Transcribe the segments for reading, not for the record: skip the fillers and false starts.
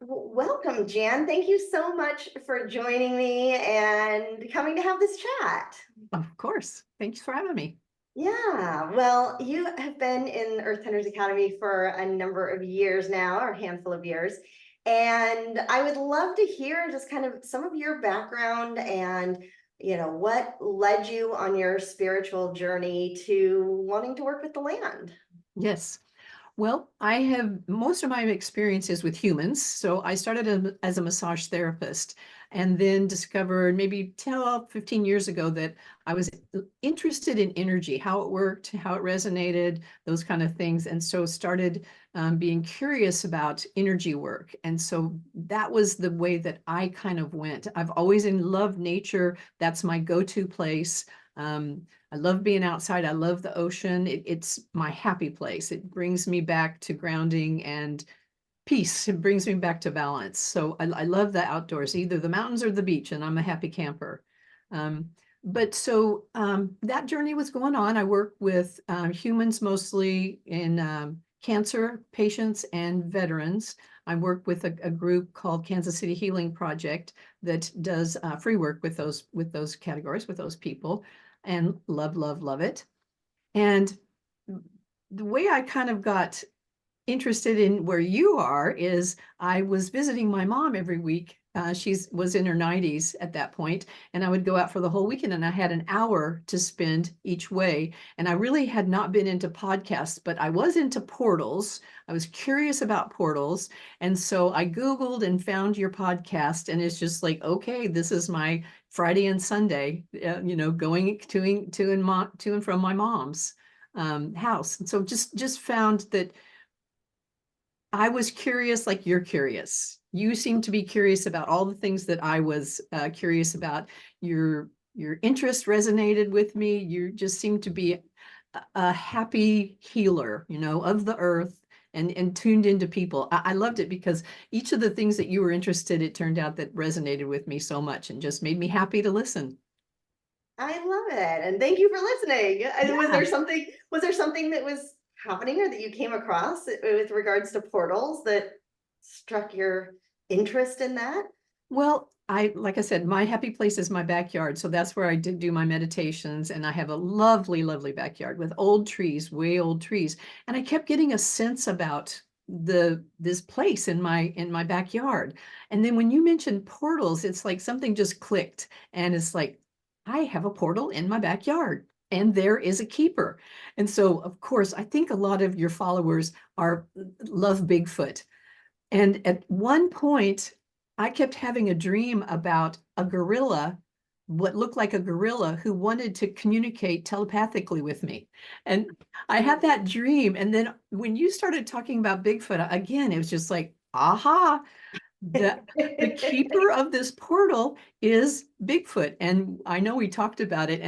Welcome, Jan. Thank you so much for joining me and coming to have this chat. Of course. Thanks for having me. Yeah, well, you have been in Earth Hunters Academy for a number of years now, or a handful of years. And I would love to hear just kind of some of your background and, what led you on your spiritual journey to wanting to work with the land. Yes. Well, I have most of my experiences with humans. So I started as a massage therapist and then discovered maybe 12, 15 years ago that I was interested in energy, how it worked, how it resonated, those kind of things. And so started being curious about energy work. And so that was the way that I kind of went. I've always loved nature. That's my go-to place. I love being outside. I love the ocean. It's my happy place. It brings me back to grounding and peace. It brings me back to balance. So I love the outdoors, either the mountains or the beach, and I'm a happy camper. Um, but that journey was going on. I work with humans mostly in cancer patients and veterans. I work with a group called Kansas City Healing Project that does free work with those categories, with those people, and love it. And the way I kind of got interested in where you are is I was visiting my mom every week. She was in her 90s at that point, and I would go out for the whole weekend, and I had an hour to spend each way. And I really had not been into podcasts, but I was into portals. I was curious about portals. And so I Googled and found your podcast, and it's just like, okay, this is my Friday and Sunday, going to and from my mom's house. And so just found that I was curious, like you're curious. You seem to be curious about all the things that I was curious about. Your interest resonated with me. You just seem to be a happy healer, of the earth and tuned into people. I loved it because each of the things that you were interested, it turned out that resonated with me so much and just made me happy to listen. I love it, and thank you for listening. And was Yeah. there something that was happening or that you came across with regards to portals that struck your interest in that? Well, like I said, my happy place is my backyard. So that's where I did do my meditations. And I have a lovely, lovely backyard with old trees, way old trees. And I kept getting a sense about this place in my backyard. And then when you mentioned portals, it's like something just clicked. And it's like, I have a portal in my backyard. And there is a keeper. And so, of course, I think a lot of your followers are love Bigfoot. And at one point, I kept having a dream about a gorilla, what looked like a gorilla who wanted to communicate telepathically with me. And I had that dream. And then when you started talking about Bigfoot, again, it was just like, aha, the the keeper of this portal is Bigfoot. And I know we talked about it,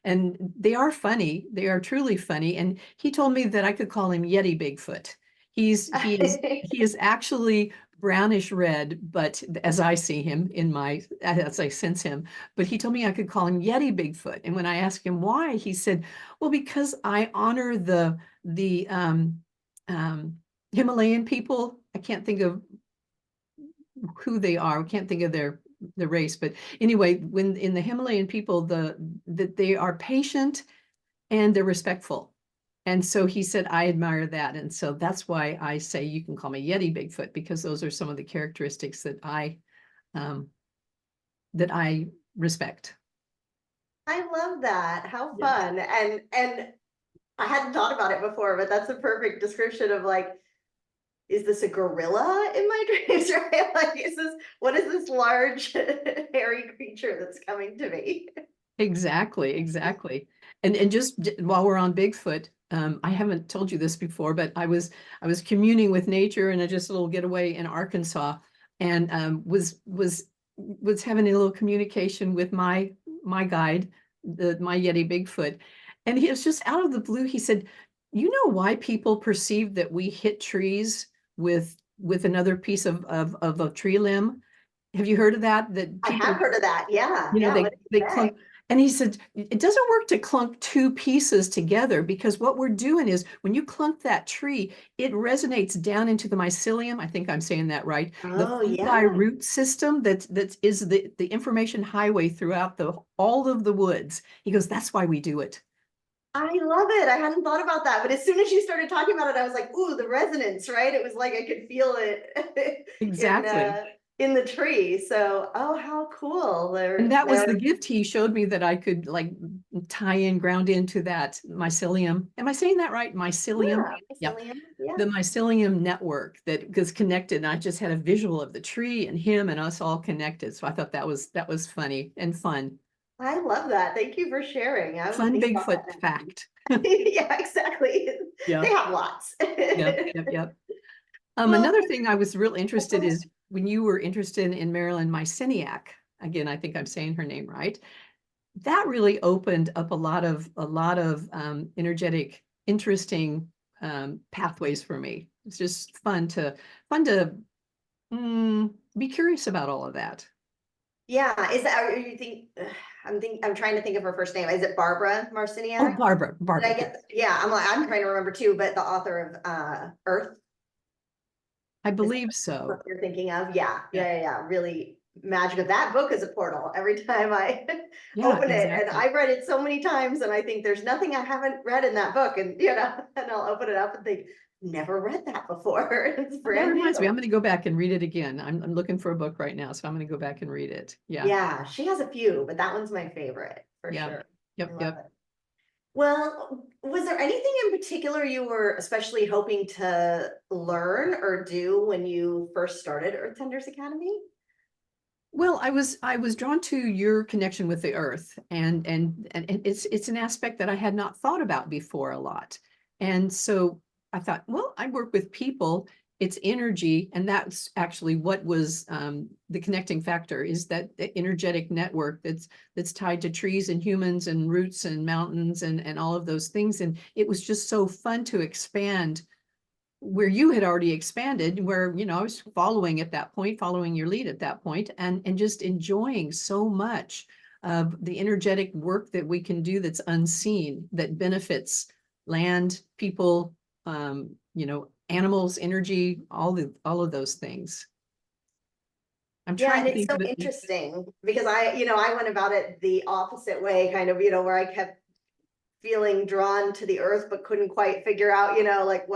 and they are funny. They are truly funny. And he told me that I could call him Yeti Bigfoot. He is actually brownish red, but as I see him as I sense him, but he told me I could call him Yeti Bigfoot. And when I asked him why, he said, well, because I honor the Himalayan people. I can't think of who they are. I can't think of the race, but anyway, when in the Himalayan people, that they are patient and they're respectful. And so he said, I admire that. And so that's why I say you can call me Yeti Bigfoot, because those are some of the characteristics um, that I respect. I love that. How Yeah. fun. And I hadn't thought about it before, but that's a perfect description of like, is this a gorilla in my dreams, right? Like, what is this large hairy creature that's coming to me? Exactly. And just while we're on Bigfoot, I haven't told you this before, but I was communing with nature and just a little getaway in Arkansas, and was having a little communication with my guide, my Yeti Bigfoot, and he was just out of the blue. He said, "You know why people perceive that we hit trees with another piece of a tree limb? Have you heard of that? That I have people, heard of that. Yeah. you know, Yeah. they What did they you clung." say? And he said, it doesn't work to clunk two pieces together because what we're doing is when you clunk that tree, it resonates down into the mycelium. I think I'm saying that right. The Oh, fungi yeah. root system that is the information highway throughout all of the woods. He goes, that's why we do it. I love it. I hadn't thought about that, but as soon as you started talking about it, I was like, ooh, the resonance, right? It was like I could feel it Exactly. in the tree. So, oh, how cool. And There that was there the gift he showed me that I could like tie in, ground into that mycelium. Am I saying that right? Mycelium? yeah, Yep. mycelium. Yeah. The mycelium network that was connected. And I just had a visual of the tree and him and us all connected. So I thought that was funny and fun. I love that. Thank you for sharing. I will Fun think about Bigfoot that next time. fact. Yeah, exactly. They Yeah. have lots. Yep. Yep. Yep. Well, Another thing I was real interested okay. is when you were interested in Marilyn Myceniak. Again, I think I'm saying her name right. That really opened up a lot of energetic, interesting pathways for me. It's just fun to be curious about all of that. Yeah, is that, are you think, I'm trying to think of her first name. Is it Barbara Oh, Marciniak? Did I Barbara, get, yeah, I'm trying to remember too, but the author of Earth, I is that believe the book so. you're thinking of? Yeah, Yeah, really magical. That book is a portal every time I yeah, open it. And exactly. I've read it so many times and I think there's nothing I haven't read in that book. And and I'll open it up and think, never read that before. It's Well, that brand reminds me, new. I'm going to go back and read it again. I'm looking for a book right now, so I'm going to go back and read it. Yeah, Yeah, she has a few, but that one's my favorite for yeah, sure. I love yep. it. Well, was there anything in particular you were especially hoping to learn or do when you first started Earth Tenders Academy? Well, I was drawn to your connection with the earth, and it's an aspect that I had not thought about before a lot. And so I thought, well, I work with people, it's energy, and that's actually what was the connecting factor is that the energetic network that's tied to trees and humans and roots and mountains and all of those things. And it was just so fun to expand where you had already expanded, where I was following at that point, following your lead at that point, and just enjoying so much of the energetic work that we can do that's unseen, that benefits land, people, animals, energy, all of those things. I'm Yeah, trying and to it's think so of it. interesting because I went about it the opposite way, kind of, where I kept feeling drawn to the earth, but couldn't quite figure out, like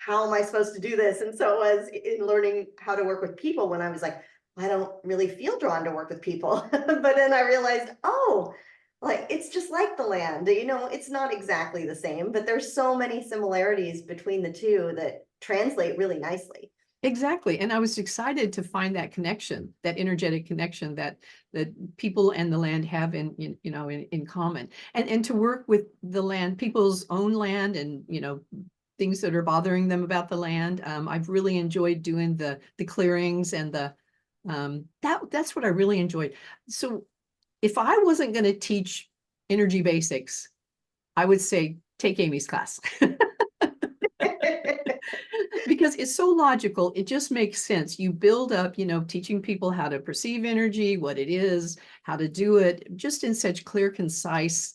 how am I supposed to do this? And so it was in learning how to work with people when I was like, I don't really feel drawn to work with people. But then I realized, oh, like it's just like the land, it's not exactly the same, but there's so many similarities between the two that translate really nicely. Exactly. And I was excited to find that connection, that energetic connection that people and the land have in common. And to work with the land, people's own land and things that are bothering them about the land. I've really enjoyed doing the clearings and that's what I really enjoyed. So if I wasn't going to teach energy basics, I would say take Amy's class. Because it's so logical, it just makes sense. You build up, teaching people how to perceive energy, what it is, how to do it, just in such clear, concise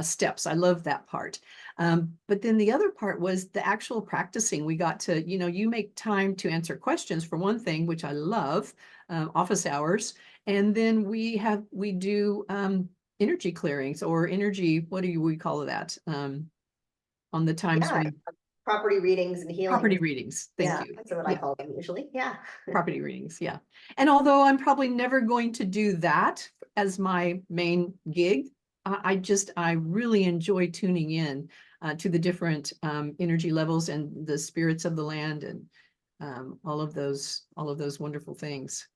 steps. I love that part. But then the other part was the actual practicing. We got to, you make time to answer questions for one thing, which I love, office hours. And then we do energy clearings or energy, what do we call that? On the times Yeah, when property readings and property healings. readings. Thank Yeah, you. that's what I Yeah, call them usually. Yeah. property readings. Yeah. And although I'm probably never going to do that as my main gig, I really enjoy tuning in to the different energy levels and the spirits of the land and all of those wonderful things.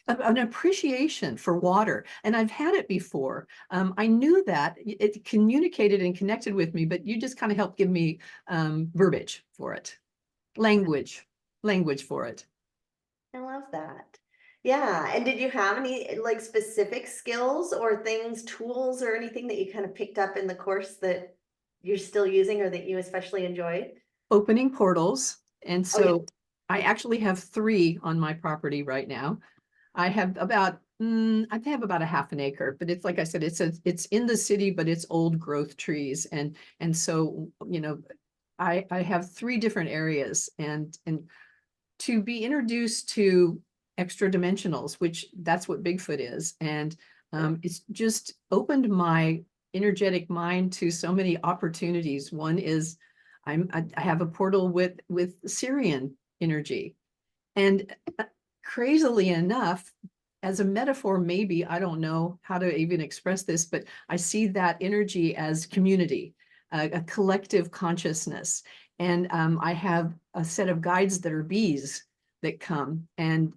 An appreciation for water. And I've had it before. I knew that it communicated and connected with me, but you just kind of helped give me verbiage for it, language, language for it. I love that. Yeah. And did you have any like specific skills or things, tools or anything that you kind of picked up in the course that you're still using or that you especially enjoyed? Opening portals. And Oh, yeah. so I actually have 3 on my property right now. I have about I have about a half an acre, but it's like I said, it's in the city, but it's old growth trees. And so, I have three different areas and to be introduced to extra dimensionals, which that's what Bigfoot is. And it's just opened my energetic mind to so many opportunities. One is I have a portal with Syrian energy. And crazily enough, as a metaphor, maybe, I don't know how to even express this, but I see that energy as community, a collective consciousness. And I have a set of guides that are bees that come and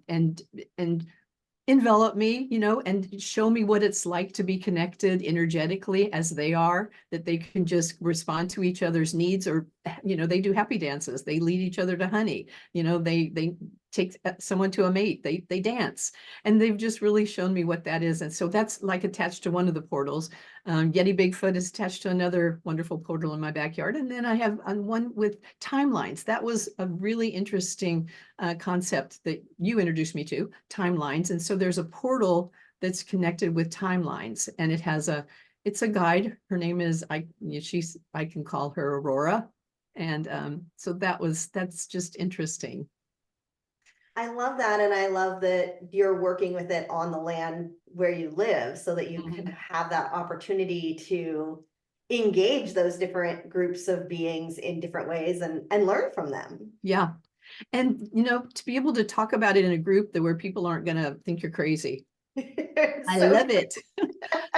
envelop me, and show me what it's like to be connected energetically as they are, that they can just respond to each other's needs, or, they do happy dances. They lead each other to honey. They take someone to a mate. They dance, and they've just really shown me what that is. And so that's like attached to one of the portals. Yeti Bigfoot is attached to another wonderful portal in my backyard. And then I have one with timelines. That was a really interesting concept that you introduced me to, timelines. And so there's a portal that's connected with timelines, and it's a guide. Her name is, I can call her Aurora. And so that's just interesting. I love that. And I love that you're working with it on the land where you live so that you can Mhm. have that opportunity to engage those different groups of beings in different ways and learn from them. Yeah. And, to be able to talk about it in a group that where people aren't going to think you're crazy. I So love it.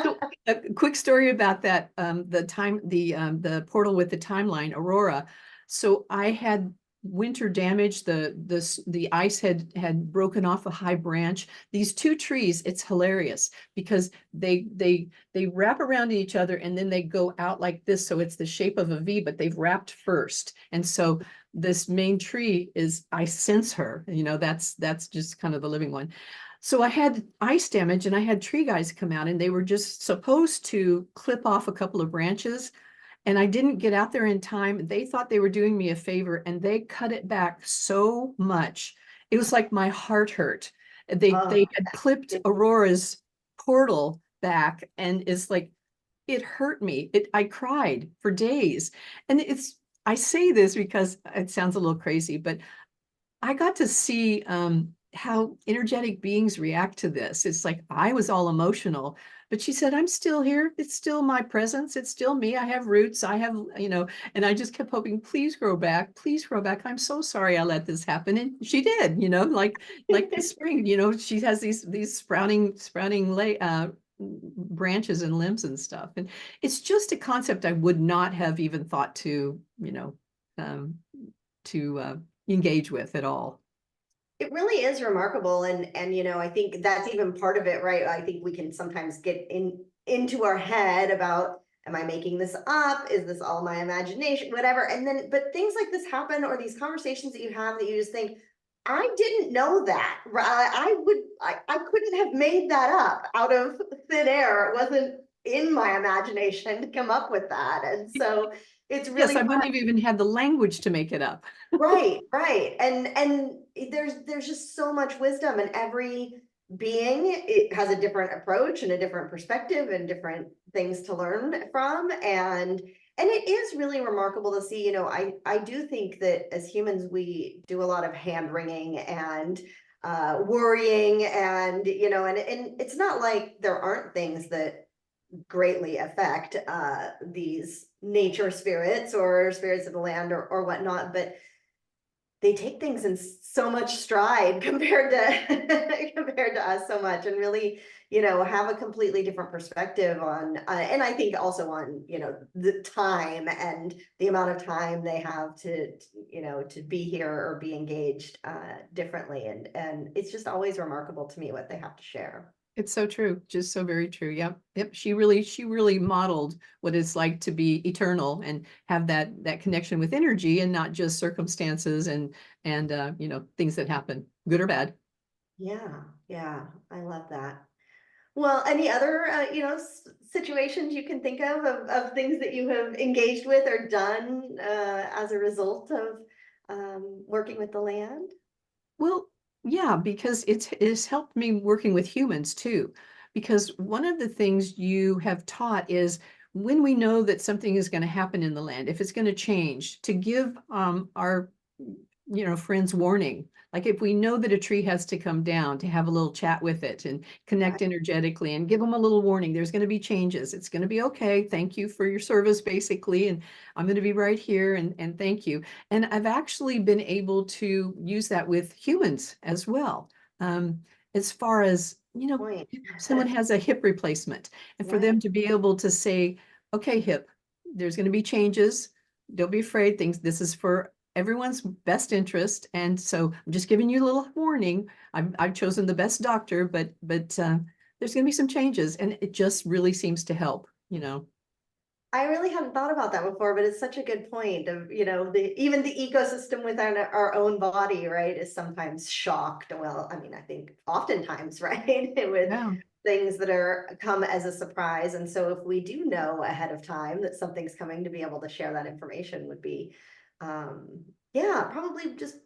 So a quick story about that, the portal with the timeline, Aurora. So I had winter damage. The ice had broken off a high branch. These two trees, it's hilarious because they wrap around each other and then they go out like this. So it's the shape of a V, but they've wrapped first. And so this main tree I sense her, that's just kind of the living one. So I had ice damage and I had tree guys come out, and they were just supposed to clip off a couple of branches. And I didn't get out there in time. They thought they were doing me a favor and they cut it back so much. It was like my heart hurt. They oh, had clipped Aurora's portal back, and it's like it hurt me. I cried for days. And I say this because it sounds a little crazy, but I got to see how energetic beings react to this. It's like I was all emotional, but she said, I'm still here. It's still my presence. It's still me. I have roots. And I just kept hoping, please grow back. Please grow back. I'm so sorry I let this happen. And she did, like the spring, she has these sprouting branches and limbs and stuff. And it's just a concept I would not have even thought um, to engage with at all. it really is remarkable. And I think that's even part of it, right? I think we can sometimes get into our head about, am I making this up? Is this all my imagination? Whatever. And then, but things like this happen, or these conversations that you have that you just think, I didn't know that. I couldn't have made that up out of thin air. It wasn't in my imagination to come up with that. And so it's Yes, really I wouldn't have even had the language to make it up. right, right. And there's just so much wisdom, and every being it has a different approach and a different perspective and different things to learn from. And it is really remarkable to see, I do think that as humans we do a lot of hand wringing and worrying, and it's not like there aren't things that greatly affect these nature spirits or spirits of the land or whatnot, but they take things in so much stride compared to compared to us so much, and really have a completely different perspective on and I think also on the time and the amount of time they have to be here or be engaged differently, and it's just always remarkable to me what they have to share. It's so true, just so very true. Yep. Yep. She really modeled what it's like to be eternal and have that connection with energy and not just circumstances and things that happen, good or bad. Yeah, yeah, I love that. Well, any other, situations you can think of things that you have engaged with or done as a result of working with the land? Well, Yeah, because it's helped me working with humans too. Because one of the things you have taught is when we know that something is going to happen in the land, if it's going to change, to give our friends warning. Like if we know that a tree has to come down, to have a little chat with it and Right. connect energetically and give them a little warning. There's going to be changes. It's going to be okay. Thank you for your service, basically. And I'm going to be right here and thank you. And I've actually been able to use that with humans as well. Um, as far as, Point. someone has a hip replacement, and for Right. them to be able to say, okay, hip, there's going to be changes. Don't be afraid. This is for everyone's best interest. And so I'm just giving you a little warning. I've chosen the best doctor, but there's going to be some changes, and it just really seems to help. I really hadn't thought about that before, but it's such a good point of, the even the ecosystem within our own body, right, is sometimes shocked. Well, I mean, I think oftentimes, right, with Yeah. things that are come as a surprise. And so if we do know ahead of time that something's coming, to be able to share that information would be, yeah, probably just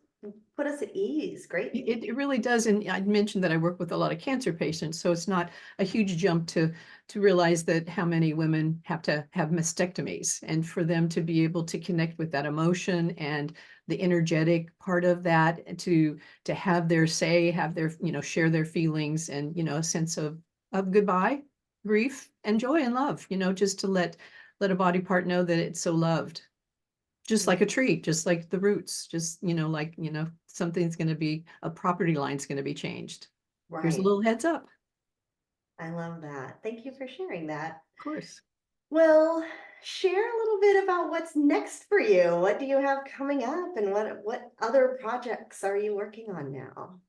put us at ease greatly. It really does. And I mentioned that I work with a lot of cancer patients, so it's not a huge jump to realize that how many women have to have mastectomies, and for them to be able to connect with that emotion and the energetic part of that, to have their say, have their, share their feelings, and, a sense of goodbye, grief, and joy and love, just to let a body part know that it's so loved, just like a tree, just like the roots, just, something's going to be, a property line's going to be changed. Here's a Right. little heads up. I love that. Thank you for sharing that. Of course. Well, share a little bit about what's next for you. What do you have coming up, and what other projects are you working on now?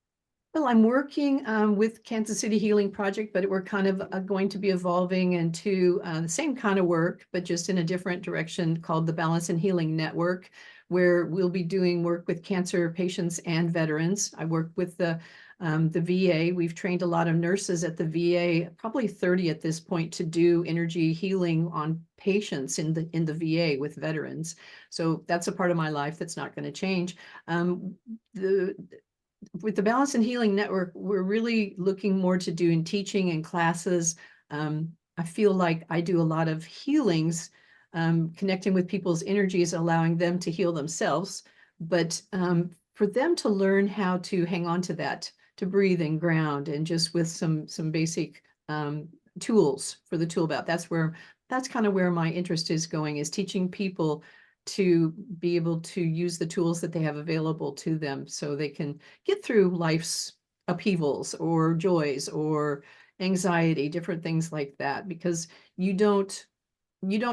Well, I'm working with Kansas City Healing Project, but we're kind of going to be evolving into the same kind of work, but just in a different direction, called the Balance and Healing Network, where we'll be doing work with cancer patients and veterans. I work with the VA. We've trained a lot of nurses at the VA, probably 30 at this point, to do energy healing on patients in the VA with veterans. So that's a part of my life that's not going to change. The with the Balance and Healing Network, we're really looking more to doing teaching and classes. I feel like I do a lot of healings, connecting with people's energies, allowing them to heal themselves, but for them to learn how to hang on to that, to breathe and ground, and just with some basic tools for the tool belt. That's kind of where my interest is going, is teaching people to be able to use the tools that they have available to them, so they can get through life's upheavals or joys or anxiety, different things like that. Because you don't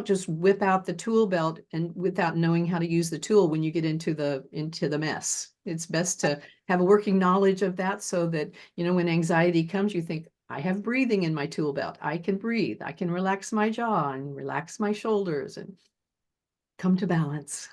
just whip out the tool belt and without knowing how to use the tool when you get into the mess. It's best to have a working knowledge of that, so that, when anxiety comes, you think, I have breathing in my tool belt. I can breathe. I can relax my jaw and relax my shoulders and come to balance.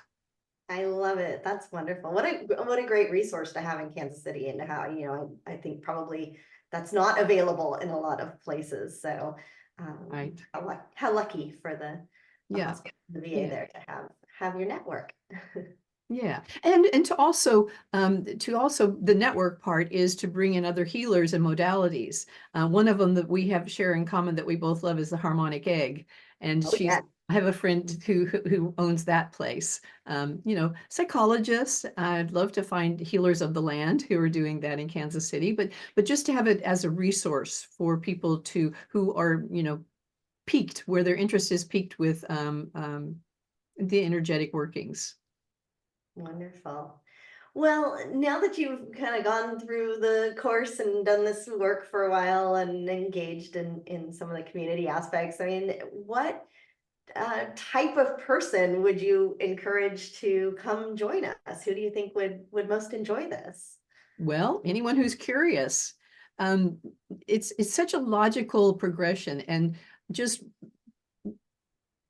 I love it. That's wonderful. What a great resource to have in Kansas City, and how, I think probably that's not available in a lot of places. So Right. how lucky for the Yeah. hospital, the VA Yeah. there, to have your network. Yeah. And to also the network part is to bring in other healers and modalities. One of them that we have share in common that we both love is the harmonic egg. And Oh yeah. I have a friend who owns that place. Psychologists. I'd love to find healers of the land who are doing that in Kansas City, but just to have it as a resource for people who are, peaked, where their interest is peaked with the energetic workings. Wonderful. Well, now that you've kind of gone through the course and done this work for a while and engaged in some of the community aspects, I mean, what type of person would you encourage to come join us? Who do you think would most enjoy this? Well, anyone who's curious. Um, it's such a logical progression, and just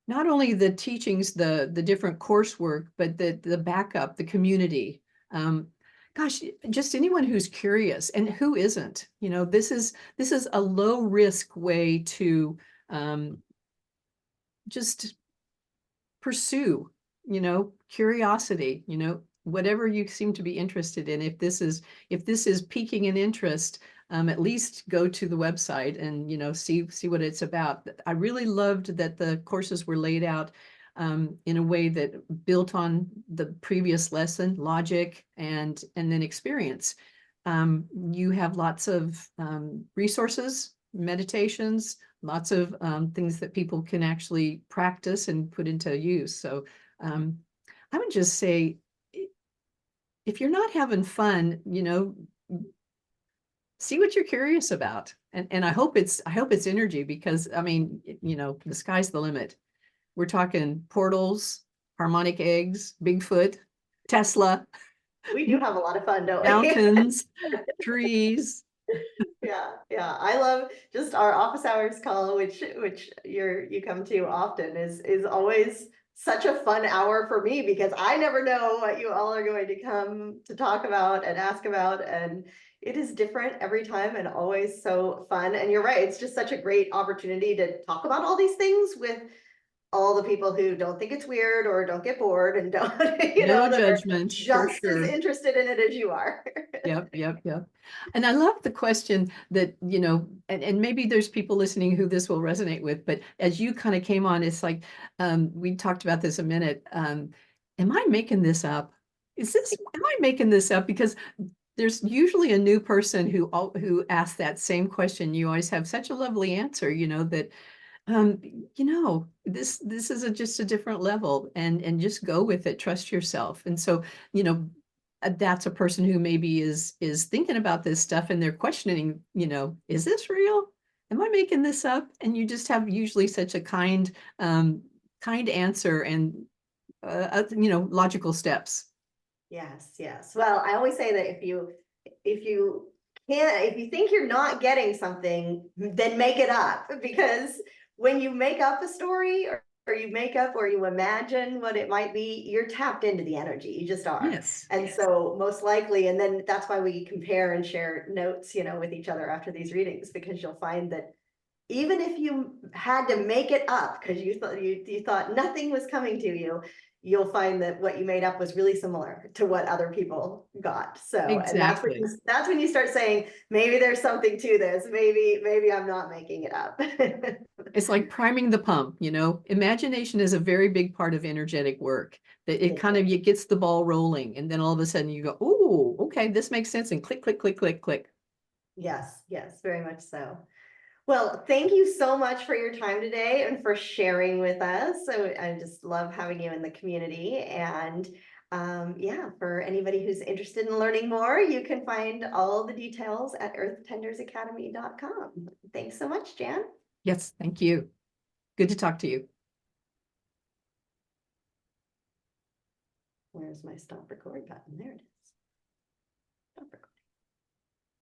not only the teachings, the different coursework, but the backup, the community. Um, Gosh, just anyone who's curious, and who isn't. This is a low risk way to just pursue, curiosity. whatever you seem to be interested in. If this is piquing an interest, at least go to the website and, see what it's about. I really loved that the courses were laid out in a way that built on the previous lesson, logic and then experience. You have lots of resources, meditations, lots of things that people can actually practice and put into use. So I would just say, if you're not having fun, see what you're curious about. And I hope it's energy, because I mean, the sky's the limit. We're talking portals, harmonic eggs, Bigfoot, Tesla, We do have a lot of fun, don't we? mountains, trees. Yeah. I love just our office hours call, which you come to often, is always such a fun hour for me, because I never know what you all are going to come to talk about and ask about, and it is different every time and always so fun. And you're right, it's just such a great opportunity to talk about all these things with all the people who don't think it's weird or don't get bored and don't, No that are judgment, for just as sure. interested in it as you are. Yep. And I love the question that, and maybe there's people listening who this will resonate with, but as you kind of came on, it's like, we talked about this a minute. Am I making this up? Am I making this up? Because there's usually a new person who asks that same question. You always have such a lovely answer, that this is just a different level, and just go with it, trust yourself. And so, that's a person who maybe is thinking about this stuff, and they're questioning, is this real? Am I making this up? And you just have usually such a kind answer, and logical steps. Yes. Well, I always say that if you think you're not getting something, then make it up, because when you make up a story, or you make up or you imagine what it might be, you're tapped into the energy. You just are. Yes. And so most likely, and then that's why we compare and share notes, with each other after these readings, because you'll find that even if you had to make it up because you thought nothing was coming to you, you'll find that what you made up was really similar to what other people got. So, and Exactly. that's when you start saying, maybe there's something to this. Maybe I'm not making it up. It's like priming the pump, Imagination is a very big part of energetic work. That it gets the ball rolling, and then all of a sudden you go, oh, okay, this makes sense, and click, click, click, click, click. Yes, very much so. Well, thank you so much for your time today and for sharing with us. So I just love having you in the community. And yeah, for anybody who's interested in learning more, you can find all the details at earthtendersacademy.com. Thanks so much, Jan. Yes, thank you. Good to talk to you. Where's my stop record button? There it is.